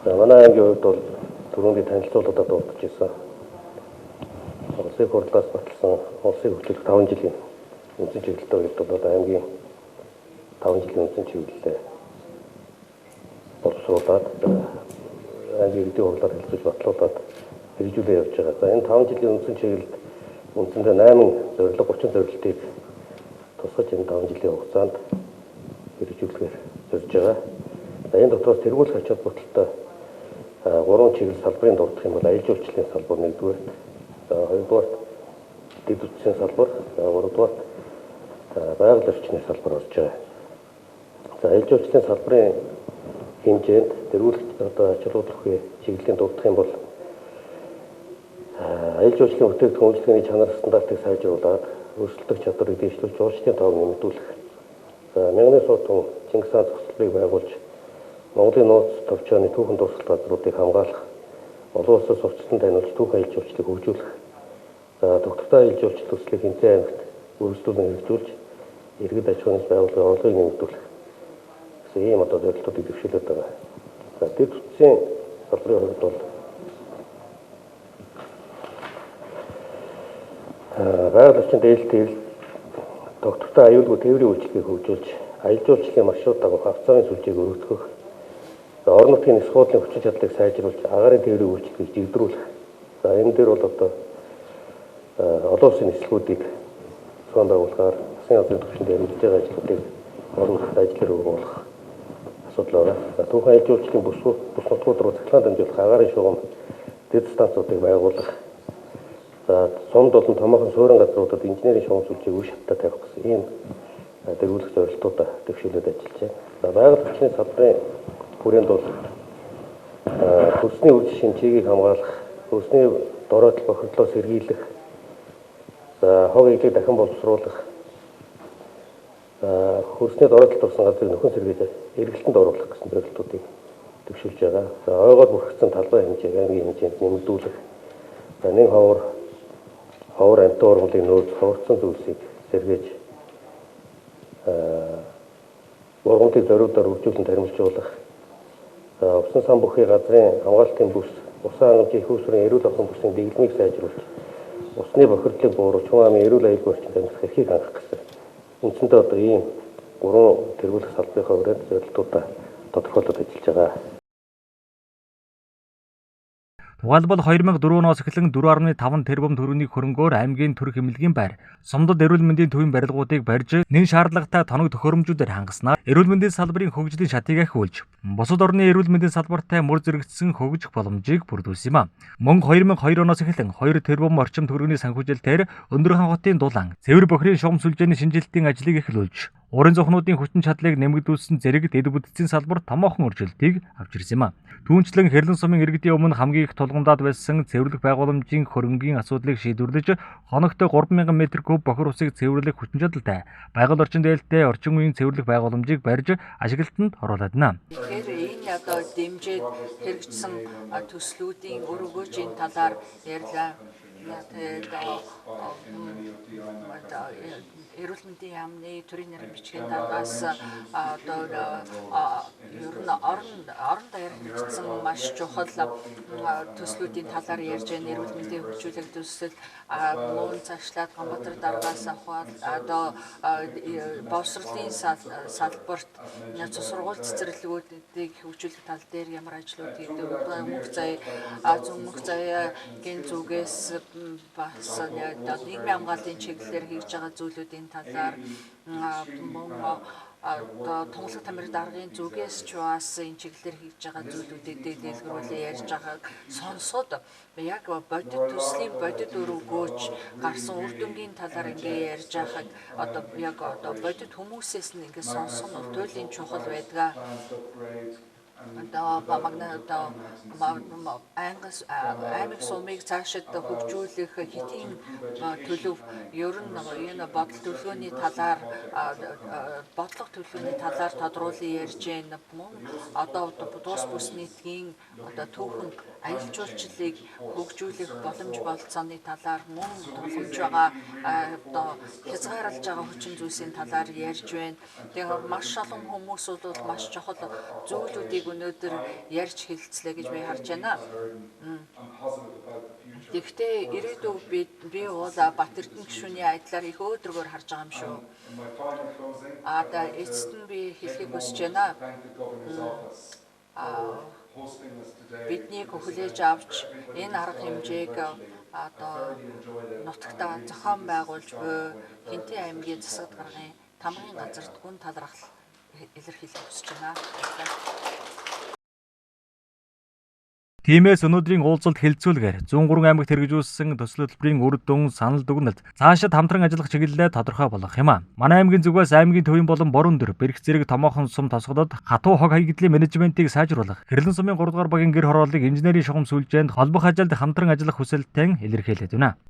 манай аймгийн хувьд бол түрүүний танилцуулгадад дурдж ирсэн. Улсын хурлаас баталсан улсын хөгжүүлэх 5 жилийн үндсэн чиглэлтэй уялдуулаад аймгийн 5 жилийн үндсэн чиглэлээ боловсруулад аймгийн эдийн хурлаар хэлцүүлж батлуулаад хэрэгжүүлээ явж байгаа. За энэ 5 жилийн үндсэн чиглэлд үндсэндээ 8 зорилго 30 зорилтыг тусгаж энэ 5 жилийн хугацаанд хэрэгжүүлэхээр зорж байгаа. За энэ дотроос тэргүүлэх ач холбогдолтой 3 чиглэл салбарын дурдах юм бол аялал жуулчлалын салбар нэгдүгээрт, за хоёрдугаарт дэд үтсийн салбар, за гуравдугаарт байгаль орчны салбар орж байгаа. За аялал жуулчлалын салбарын хэмжээнд тэргүүлэх ач холбогдолтой чиглэлийн дурдах юм бол аялал жуулчлалын бүтээгдэхүүн үйлчлэгээний чанар стандартыг сайжруулад өрсөлдөх чадварыг дэвшлүүлж жуулчдын тоог нэмэгдүүлэх. За мянганы суутун Чингис хаан зохицлыг байгуулж Монголын нууц товчооны түүхэн дурсгал газруудыг хамгаалах, олон улсаас урьдчилан таниулж түүхэн аялал жуулчлалыг хөгжүүлэх. За тогтвортой аялал жуулчлал төслийг Хинцээ аймагт үргэлжлүүлэн хэрэгжүүлж иргэд аж ахуйн байгууллагын орлогыг нэмэгдүүлэх. гэсэн ийм зорилтуудыг дэвшүүлээд байгаа. За дэд үтсийн салбарын хувьд бол байгаль орчин дээлтэй тогтвортой аюулгүй тээврийн үйлчлэгийг хөгжүүлж аялал жуулчлалын маршрут дагуух авцааны сүлжээг өргөдгөх. За орон нутгийн нисэх хуудлын хүчин чадлыг сайжруулж агаарын тээврийн үйлчлэгийг жигдрүүлэх. За энэ дээр бол одоо олон улсын нислэгүүдийг зохион байгуулахаар засгийн газрын түвшинд эргэлдэж байгаа ажлуудыг орон нутгад ажлаар өргүүлэх асуудал байна. За түүхэн аялал жуулчлалын бус нутгууд руу цахилгаан дамжуулах агаарын шугам дэд станцуудыг байгуулах. За сумд болон томоохон суурин газруудад инженерийн шугам сүлжээг үе шаттай тавих гэсэн ийм тэргүүлэх зорилтуудаа дэвшүүлээд ажиллаж байна. За байгаль орчны салбарын хүрээнд бол хөрсний үр жишийн чигийг хамгаалах, хөрсний дороотол бохирдлоо сэргийлэх, за хог иглийг дахин боловсруулах, хөрсний дороотолд орсон газрыг нөхөн сэргийлж эргэлтэнд оруулах гэсэн зорилтуудыг дэвшүүлж байгаа. За ойгоор бүрхэгдсэн талбай хэмжээг аймгийн хэмжээнд нэмэгдүүлэх, за нэг ховор амтан ургамлын нөөц ховорцсон зүйлсийг сэргээж ургамлыг зориудаар үржүүлэн таримжуулах. Усан сан бүхий газрын хамгаалтын бүс, усан хангамжийн их усрын эрүүл ахуйн бүсийн дэглэмийг сайжруулж, усны бохирдлыг бууруулж, хүн амын эрүүл аюулгүй орчинд амьсгах эрхийг хангах гэсэн. Үндсэндээ одоо ийм 3 тэргүүлэх салбарынхаа хүрээнд зорилтуудаа тодорхойлоод ажиллаж байгаа. Тухайлбал 2004 оноос эхлэн 4.5 тэрбум төгрөгийн хөрөнгөөр аймгийн төрх эмнэлгийн байр, сумдад эрүүл мэндийн төвийн барилгуудыг барьж, нэн шаардлагатай тоног төхөөрөмжүүдээр хангаснаар эрүүл мэндийн салбарын хөгжлийн шатыг ахиулж, бусад орны эрүүл мэндийн салбартай мөр зэрэгцсэн хөгжих боломжийг бүрдүүлсэн юм а. Мөн 2002 оноос эхлэн 2 тэрбум орчим төгрөгийн санхүүжилтээр Өндөрхан хотын дулаан, цэвэр бохирын шугам сүлжээний шинжилтийн ажлыг эхлүүлж, уран зохнуудын хүчин чадлыг нэмэгдүүлсэн зэрэг дэд бүтцийн салбар томоохон өржөлтийг авч ирсэн юм а. Түүнчлэн Хэрлэн сумын иргэдийн өмнө хамгийн их тулгамдаад байсан цэвэрлэх байгууламжийн хөрөнгийн асуудлыг шийдвэрлэж, хоногт 3000 м3 бохир усыг цэвэрлэх хүчин чадалтай байгаль орчин дээлтэй орчин үеийн цэвэрлэх байгууламжийг барьж ашиглалтанд оруулаад байна. Тэгэхээр энэ одоо дэмжиж хэрэгжсэн төслүүдийн өргөөжийн талаар ярьлаа. Эрүүл мэндийн яамны төрийн нэрийн бичгийн талаас одоо ер нь орон даяар хэрэгжсэн маш чухал төслүүдийн талаар ярьж байна. Эрүүл мэндийн хөгжүүлэх төсөл, мөн цаашлаад Ганбаатар даргаас авах одоо боловсролын салбарт цус сургууль цэцэрлэгүүдийг хөгжүүлэх тал дээр ямар ажлууд хийдэг, мөнх заяагийн зүгээс бас нийгмийн хамгааллын чиглэлээр хийж байгаа зүйлүүдийн талаар мөн тунгалаг тамир даргын зүгээс ч бас энэ чиглэлээр хийж байгаа зүйлүүдийг дэлгэрүүлээ ярьж байгааг сонсоод яг бодит төслийн бодит өргөөж гарсан үр дүнгийн талаар ингээ ярьж байгааг одоо бодит хүмүүсээс нь ингээ сонсох нь туйлын чухал байдаг. Аймаг сумыг цаашид хөгжүүлэх хэдийн төлөв ер нь энэ бодлого төлөвлөгөөний талаар тодруулан ярьж байна. Мөн одоо дуус бүс нийтийн түүхэн аялал жуулчлалыг хөгжүүлэх боломж болцооны талаар мөн тулгамж байгаа хязгаарлаж байгаа хүчин зүйлсийн талаар ярьж байна. Тэгэхээр маш олон хүмүүс бол маш чухал зүйлүүдийг өнөөдөр өнөөдөр ярьж хэлцлээ гэж би харж байна. Гэхдээ ирээдүйд би бол Бат Эрдэнэ гишүүний айдлаар их өөдрөгөөр харж байгаа юм шүү. Эцэст нь би хэлхийг хүсэж байна. Биднийг хүлээж авч энэ арга хэмжээг нутагтаа зохион байгуулж буй Хинтээ аймгийн засаг даргын тамгын газарт гүн талархал илэрхийлэх хүсэж байна. Тиймээс өнөөдрийн уулзалт хэлэлцүүлгээр 103 аймагт хэрэгжүүлсэн төсөл хөтөлбөрийн үр дүн санал дүгнэлт цаашид хамтран ажиллах чиглэлээ тодорхой болгох юм а. Манай аймгийн зүгээс аймгийн төвийн болон борон дөр бэрх зэрэг томоохон сум тосгодод хатуу хог хаягдлын менежментийг сайжруулах, Хэрлэн сумын 3 дугаар багийн гэр хорооллыг инженерийн шугам сүлжээнд холбох ажилд хамтран ажиллах хүсэлтэн илэрхийлээд байна.